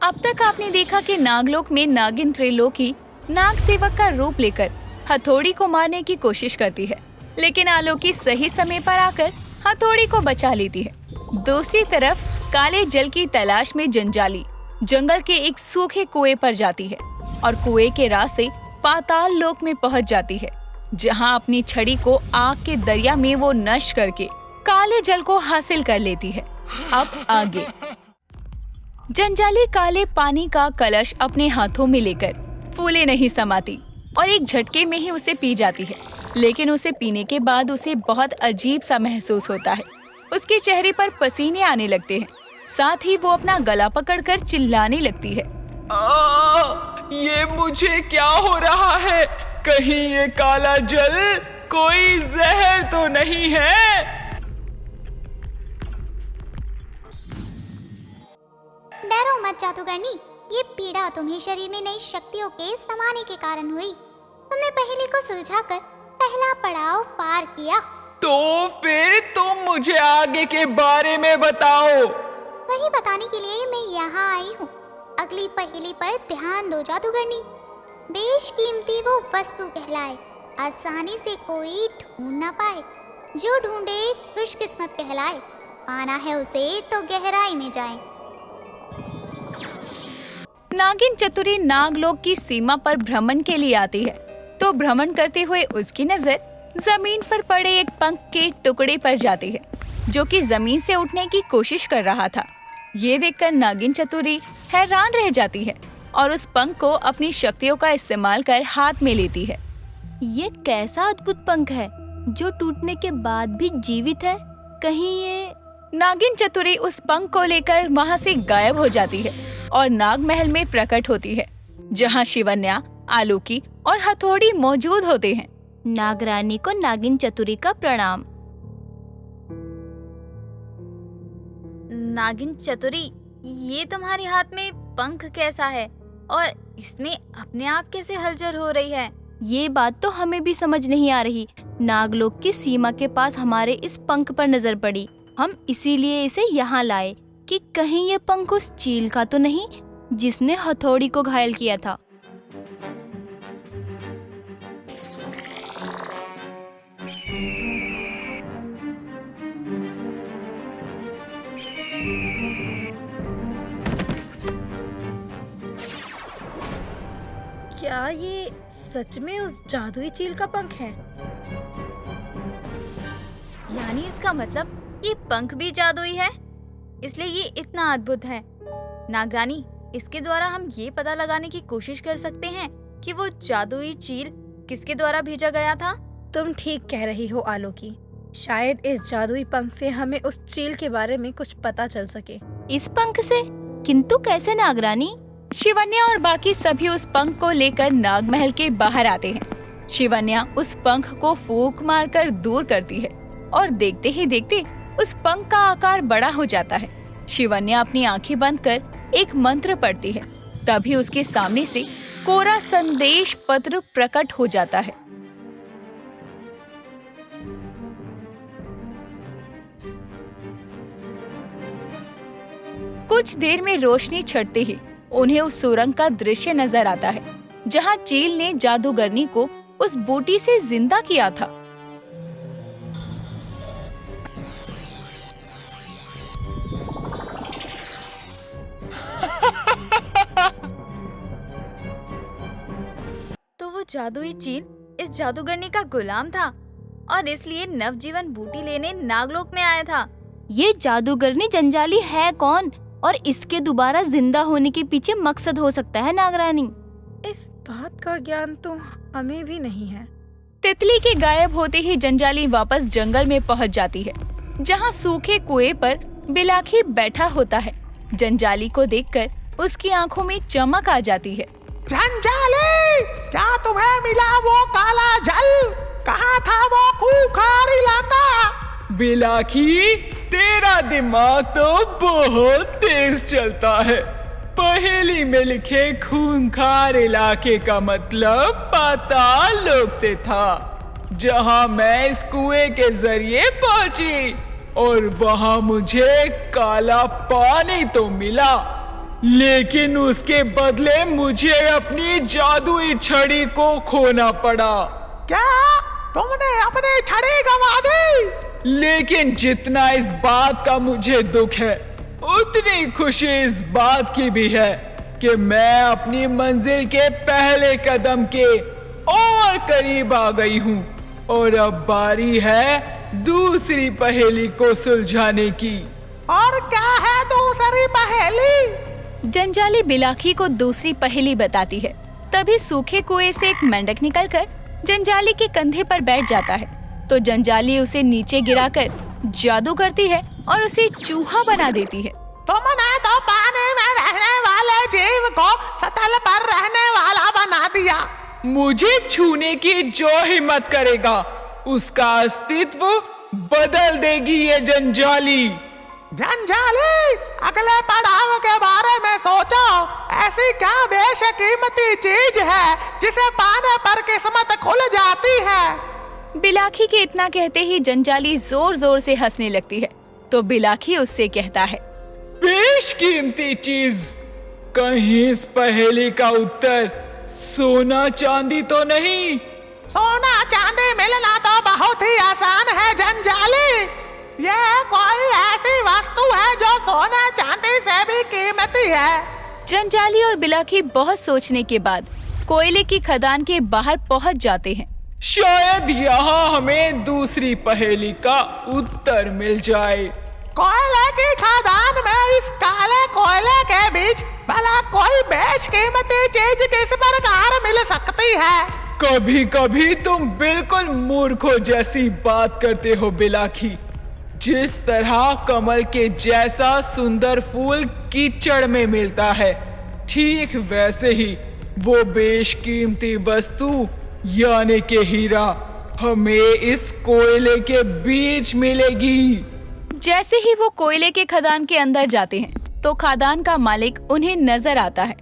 अब तक आपने देखा कि नागलोक में नागिन त्रिलोकी नाग सेवक का रूप लेकर हथौड़ी को मारने की कोशिश करती है, लेकिन आलोकी सही समय पर आकर हथौड़ी को बचा लेती है। दूसरी तरफ काले जल की तलाश में जंजाली जंगल के एक सूखे कुएं पर जाती है और कुएं के रास्ते पाताल लोक में पहुंच जाती है, जहां अपनी छड़ी को आग के दरिया में वो नष्ट करके काले जल को हासिल कर लेती है। अब आगे जंजाली काले पानी का कलश अपने हाथों में लेकर फूले नहीं समाती और एक झटके में ही उसे पी जाती है, लेकिन उसे पीने के बाद उसे बहुत अजीब सा महसूस होता है। उसके चेहरे पर पसीने आने लगते हैं, साथ ही वो अपना गला पकड़कर चिल्लाने लगती है। ये मुझे क्या हो रहा है? कहीं ये काला जल कोई जहर तो नहीं है? डरो मत जादूगरनी, ये पीड़ा तुम्हें शरीर में नई शक्तियों के समाने के कारण हुई। तुमने पहेली को सुलझाकर पहला पड़ाव पार किया। तो फिर तुम मुझे आगे के बारे में बताओ। वही बताने के लिए मैं यहाँ आई हूँ। अगली पहेली पर ध्यान दो जादूगरनी। बेशकीमती वो वस्तु कहलाए, आसानी से कोई ढूंढ ना पाए। जो ढूंढे खुशकिस्मत कहलाए, पाना है उसे तो गहराई में जाए। नागिन चतुरी नागलोक की सीमा पर भ्रमण के लिए आती है, तो भ्रमण करते हुए उसकी नजर जमीन पर पड़े एक पंख के टुकड़े पर जाती है, जो कि जमीन से उठने की कोशिश कर रहा था। ये देखकर नागिन चतुरी हैरान रह जाती है और उस पंख को अपनी शक्तियों का इस्तेमाल कर हाथ में लेती है। ये कैसा अद्भुत पंख है जो टूटने के बाद भी जीवित है? कहीं ये... नागिन चतुरी उस पंख को लेकर वहाँ से गायब हो जाती है और नाग महल में प्रकट होती है, जहाँ शिवन्या, आलोकी और हथौड़ी मौजूद होते हैं। नागरानी को नागिन चतुरी का प्रणाम। नागिन चतुरी, ये तुम्हारे हाथ में पंख कैसा है और इसमें अपने आप कैसे हलचल हो रही है? ये बात तो हमें भी समझ नहीं आ रही। नागलोक की सीमा के पास हमारे इस पंख पर नजर पड़ी। हम इसीलिए इसे यहाँ लाए कि कहीं ये पंख उस चील का तो नहीं जिसने हथौड़ी को घायल किया था। क्या ये सच में उस जादुई चील का पंख है? यानी इसका मतलब ये पंख भी जादुई है, इसलिए ये इतना अद्भुत है। नागरानी, इसके द्वारा हम ये पता लगाने की कोशिश कर सकते हैं कि वो जादुई चील किसके द्वारा भेजा गया था। तुम ठीक कह रही हो आलोकी। शायद इस जादुई पंख से हमें उस चील के बारे में कुछ पता चल सके। इस पंख से? किंतु कैसे नागरानी? शिवन्या और बाकी सभी उस पंख को लेकर नागमहल के बाहर आते हैं। शिवन्या उस पंख को फूंक मारकर दूर करती है और देखते ही देखते उस पंख का आकार बड़ा हो जाता है। शिवन्या अपनी आंखें बंद कर एक मंत्र पढ़ती है, तभी उसके सामने से कोरा संदेश पत्र प्रकट हो जाता है। कुछ देर में रोशनी छटते ही उन्हें उस सुरंग का दृश्य नजर आता है, जहां चील ने जादूगरनी को उस बूटी से जिंदा किया था। तो वो जादुई चील इस जादूगरनी का गुलाम था और इसलिए नवजीवन बूटी लेने नागलोक में आया था। ये जादूगरनी जंजाली है कौन और इसके दोबारा जिंदा होने के पीछे मकसद हो सकता है नागरानी? इस बात का ज्ञान तो हमें भी नहीं है। तितली के गायब होते ही जंजाली वापस जंगल में पहुंच जाती है, जहां सूखे कुएं पर बिलाखी बैठा होता है। जंजाली को देखकर उसकी आंखों में चमक आ जाती है। जंजाली, क्या तुम्हें मिला वो काला जल? कहाँ था वो खूंखार इलाका? बिलाखी, तेरा दिमाग तो बहुत तेज चलता है। पहेली में लिखे खूंखार इलाके का मतलब पाताल लोक से था, जहां मैं इस कुएं के जरिए पहुंची और वहां मुझे काला पानी तो मिला, लेकिन उसके बदले मुझे अपनी जादुई छड़ी को खोना पड़ा। क्या तुमने अपनी छड़ी गंवा दी? लेकिन जितना इस बात का मुझे दुख है, उतनी खुशी इस बात की भी है कि मैं अपनी मंजिल के पहले कदम के और करीब आ गई हूँ और अब बारी है दूसरी पहेली को सुलझाने की। और क्या है दूसरी पहेली? जंजाली बिलाखी को दूसरी पहेली बताती है। तभी सूखे कुएं से एक मेंढक निकलकर जंजाली के कंधे पर बैठ जाता है, तो जंजाली उसे नीचे गिराकर जादू करती है और उसे चूहा बना देती है। तुमने तो पानी में रहने वाले जीव को सतह पर रहने वाला बना दिया। मुझे छूने की जो हिम्मत करेगा, उसका अस्तित्व बदल देगी ये जंजाली। जंजाली, अगले पड़ाव के बारे में सोचो। ऐसी क्या बेशकीमती चीज है जिसे पाने पर किस्मत खुल जाती है? बिलाखी के इतना कहते ही जंजाली जोर जोर से हंसने लगती है, तो बिलाखी उससे कहता है, बेशकीमती चीज? कहीं इस पहेली का उत्तर सोना चांदी तो नहीं? सोना चांदी मिलना तो बहुत ही आसान है जंजाली। यह कोई ऐसी वस्तु है जो सोना चांदी से भी कीमती है। जंजाली और बिलाखी बहुत सोचने के बाद कोयले की खदान के बाहर पहुंच जाते हैं। शायद यहाँ हमें दूसरी पहेली का उत्तर मिल जाए। कोयले की खदान में इस काले कोयले के बीच भला कोई बेशकीमती चीज किस प्रकार मिल सकती है? कभी कभी तुम बिल्कुल मूर्खों जैसी बात करते हो बिलाखी। जिस तरह कमल के जैसा सुंदर फूल कीचड़ में मिलता है, ठीक वैसे ही वो बेशकीमती वस्तु यानी के हीरा हमें इस कोयले के बीच मिलेगी। जैसे ही वो कोयले के खदान के अंदर जाते हैं, तो खदान का मालिक उन्हें नजर आता है,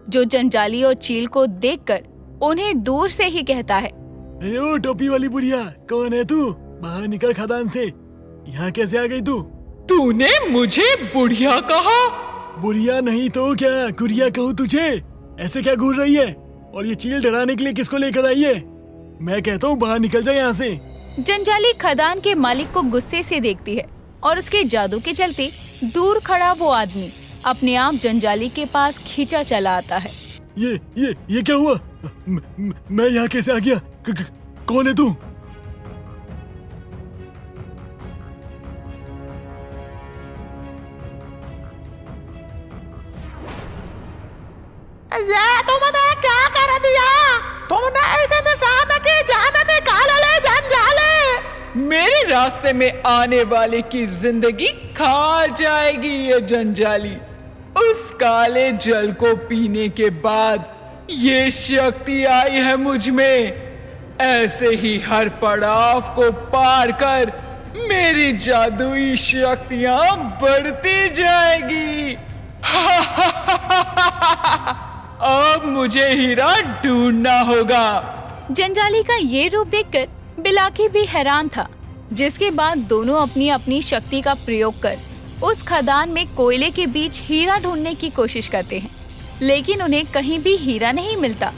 जो जंजाली और चील को देखकर उन्हें दूर से ही कहता है, ओ टोपी वाली बुढ़िया, कौन है तू? बाहर निकल खदान से। यहाँ कैसे आ गई तू? तूने मुझे बुढ़िया कहा? बुढ़िया नहीं तो क्या गुड़िया कहूँ तुझे? ऐसे क्या घूर रही है? और ये चील डराने के लिए किसको लेकर आई है? मैं कहता हूँ बाहर निकल जाए यहाँ से। जंजाली खदान के मालिक को गुस्से से देखती है और उसके जादू के चलते दूर खड़ा वो आदमी अपने आप जंजाली के पास खींचा चला आता है। ये क्या हुआ? मैं यहाँ कैसे आ गया? कौन है तू? ये तुमने क्या कर दिया? तुमने इस इंसान की जान निकाल ली जंजाली। मेरे रास्ते में आने वाले की जिंदगी खा जाएगी ये जंजाली। उस काले जल को पीने के बाद ये शक्ति आई है मुझ में। ऐसे ही हर पड़ाव को पार कर मेरी जादुई शक्तियां बढ़ती जाएगी। अब मुझे हीरा ढूंढना होगा। जंजाली का ये रूप देखकर बिलाखी भी हैरान था, जिसके बाद दोनों अपनी अपनी शक्ति का प्रयोग कर उस खदान में कोयले के बीच हीरा ढूंढने की कोशिश करते हैं, लेकिन उन्हें कहीं भी हीरा नहीं मिलता।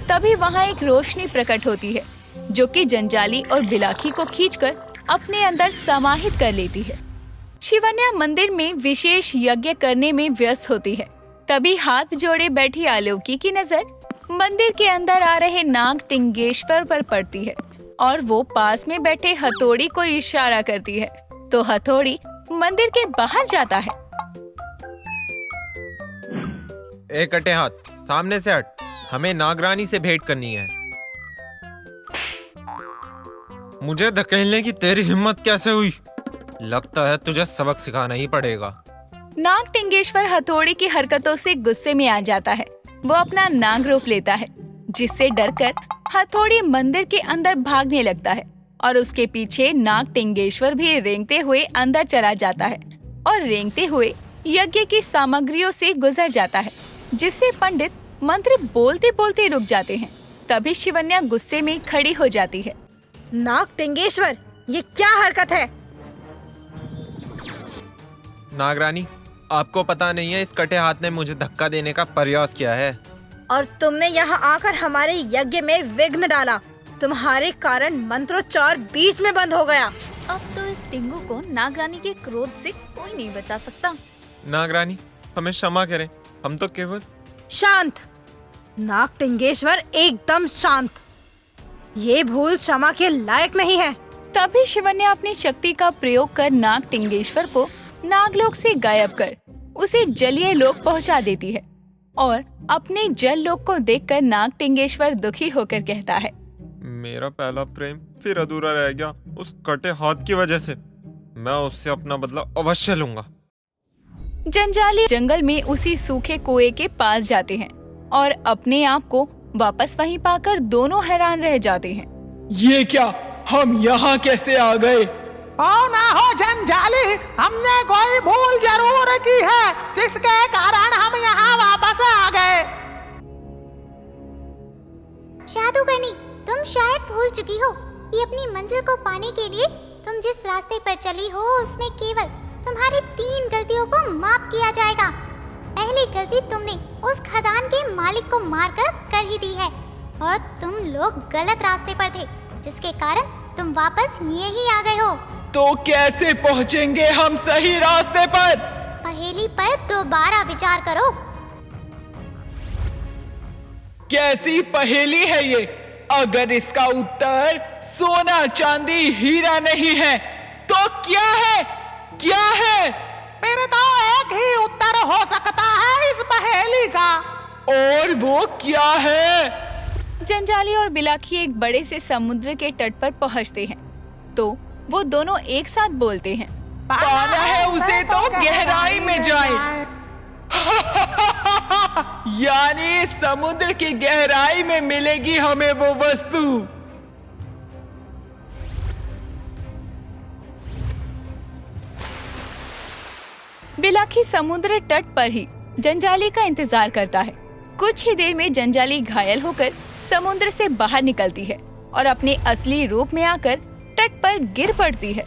तभी वहाँ एक रोशनी प्रकट होती है, जो कि जंजाली और बिलाखी को खींचकर अपने अंदर समाहित कर लेती है। शिवन्या मंदिर में विशेष यज्ञ करने में व्यस्त होती है। तभी हाथ जोड़े बैठी आलोकी की नजर मंदिर के अंदर आ रहे नाग टिंगेश्वर पर पड़ती है और वो पास में बैठे हथौड़ी को इशारा करती है, तो हथौड़ी मंदिर के बाहर जाता है। एक कटे हाथ सामने से हट, हमें नागरानी से भेंट करनी है। मुझे धकेलने की तेरी हिम्मत कैसे हुई? लगता है तुझे सबक सिखाना ही पड़ेगा। नाग टिंगेश्वर हथौड़ी की हरकतों से गुस्से में आ जाता है। वो अपना नाग रूप लेता है, जिससे डरकर हथौड़ी मंदिर के अंदर भागने लगता है और उसके पीछे नाग टिंगेश्वर भी रेंगते हुए अंदर चला जाता है और रेंगते हुए यज्ञ की सामग्रियों से गुजर जाता है, जिससे पंडित मंत्र बोलते बोलते रुक जाते हैं। तभी शिवन्या गुस्से में खड़ी हो जाती है। नाग टिंगेश्वर, ये क्या हरकत है? नागरानी, आपको पता नहीं है इस कटे हाथ ने मुझे धक्का देने का प्रयास किया है। और तुमने यहाँ आकर हमारे यज्ञ में विघ्न डाला। तुम्हारे कारण मंत्रोच्चार बीच में बंद हो गया। अब तो इस टिंगू को नागरानी के क्रोध से कोई नहीं बचा सकता। नागरानी, हमें क्षमा करें, हम तो केवल। शांत। नाग टिंगेश्वर, एकदम शांत। ये भूल क्षमा के लायक नहीं है। तभी शिवन्या अपनी शक्ति का प्रयोग कर नाग टिंगेश्वर को नागलोक से गायब कर उसे जलीय लोक पहुंचा देती है और अपने जल लोक को देखकर नाग टिंगेश्वर दुखी होकर कहता है, मेरा पहला प्रेम फिर अधूरा रह गया उस कटे हाथ की वजह से। मैं उससे अपना बदला अवश्य लूंगा। जंजाली जंगल में उसी सूखे कुएं के पास जाते हैं और अपने आप को वापस वहीं पाकर दोनों हैरान रह जाते हैं। ये क्या, हम यहाँ कैसे आ गए? हो ना हो जंजाली, हमने कोई भूल जरूर की है जिसके कारण हम यहाँ वापस आ गए। जादूगरनी, तुम शायद भूल चुकी हो कि अपनी मंजिल को पाने के लिए तुम जिस रास्ते पर चली हो उसमें केवल तुम्हारी 3 गलतियों को माफ किया जाएगा। पहली गलती तुमने उस खदान के मालिक को मारकर कर ही दी है और तुम लोग गलत रास्ते पर थे जिसके कारण तुम वापस यहीं आ गए हो। तो कैसे पहुँचेंगे हम सही रास्ते पर? पहेली पर दोबारा विचार करो। कैसी पहेली है ये? अगर इसका उत्तर सोना चांदी हीरा नहीं है तो क्या है? क्या है? मेरे तो एक ही उत्तर हो सकता है इस पहेली का। और वो क्या है? जंजाली और बिलाखी एक बड़े से समुद्र के तट पर पहुंचते हैं तो वो दोनों एक साथ बोलते हैं, पाना है उसे तो गहराई में जाए। यानी समुद्र की गहराई में मिलेगी हमें वो वस्तु। बिलाखी समुद्र तट पर ही जंजाली का इंतजार करता है। कुछ ही देर में जंजाली घायल होकर समुद्र से बाहर निकलती है और अपने असली रूप में आकर तट पर गिर पड़ती है।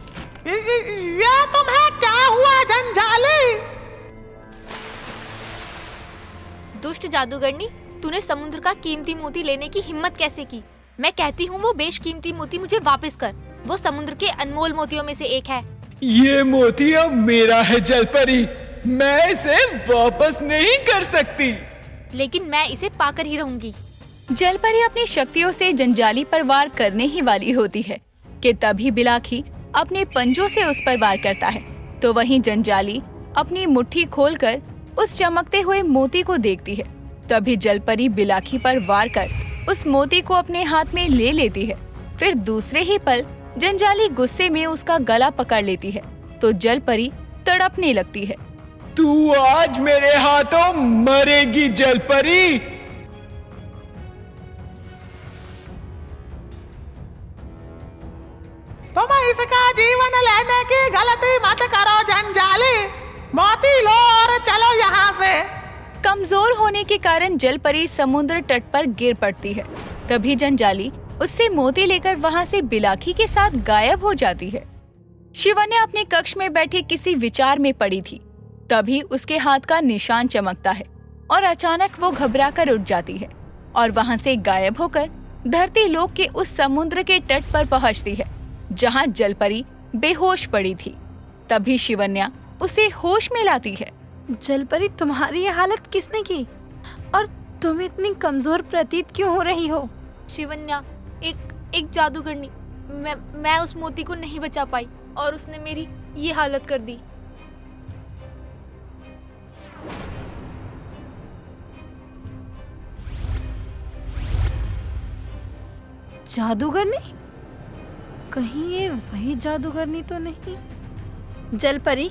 ये तुम्हें क्या हुआ जंजाली? दुष्ट जादूगरनी, तूने समुद्र का कीमती मोती लेने की हिम्मत कैसे की? मैं कहती हूँ वो बेशकीमती मोती मुझे वापस कर। वो समुद्र के अनमोल मोतियों में से एक है। ये मोती अब मेरा है जलपरी, मैं इसे वापस नहीं कर सकती। लेकिन मैं इसे पाकर ही रहूंगी। जलपरी अपनी शक्तियों से जंजाली पर वार करने ही वाली होती है कि तभी बिलाखी अपने पंजों से उस पर वार करता है तो वहीं जंजाली अपनी मुट्ठी खोलकर उस चमकते हुए मोती को देखती है। तभी जलपरी बिलाखी पर वार कर उस मोती को अपने हाथ में ले लेती है। फिर दूसरे ही पल जंजाली गुस्से में उसका गला पकड़ लेती है तो जलपरी तड़पने लगती है। तू आज मेरे हाथों मरेगी जलपरी। तुम इसका जीवन लेने की गलती मत करो जंजाली। मोती लो और चलो यहाँ से। कमजोर होने के कारण जलपरी समुद्र तट पर गिर पड़ती है। तभी जंजाली उससे मोती लेकर वहाँ से बिलाखी के साथ गायब हो जाती है। शिवन्या अपने कक्ष में बैठे किसी विचार में पड़ी थी। तभी उसके हाथ का निशान चमकता है और अचानक वो घबराकर उठ जाती है और वहाँ से गायब होकर धरती लोक के उस समुद्र के तट पर पहुँचती है जहाँ जलपरी बेहोश पड़ी थी। तभी शिवन्या उसे होश में लाती है। जलपरी, तुम्हारी ये हालत किसने की और तुम इतनी कमजोर प्रतीत क्यों हो रही हो? शिवन्या, एक जादूगरनी, मैं उस मोती को नहीं बचा पाई और उसने मेरी ये हालत कर दी। जादूगरनी? कहीं ये वही जादूगरनी तो नहीं? जलपरी,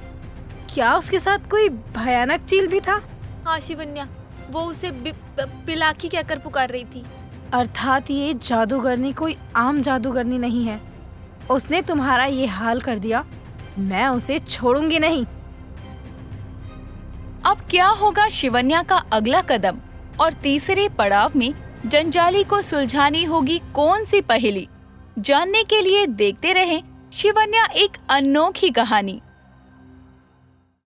क्या उसके साथ कोई भयानक चील भी था? हाँ शिवन्या, वो उसे बिलाखी कहकर पुकार रही थी। अर्थात ये जादूगरनी कोई आम जादूगरनी नहीं है। उसने तुम्हारा ये हाल कर दिया, मैं उसे छोड़ूंगी नहीं। अब क्या होगा शिवन्या का अगला कदम और तीसरे पड़ाव में जंजाली को सुलझानी होगी कौन सी पहेली? जानने के लिए देखते रहें शिवन्या एक अनोखी कहानी।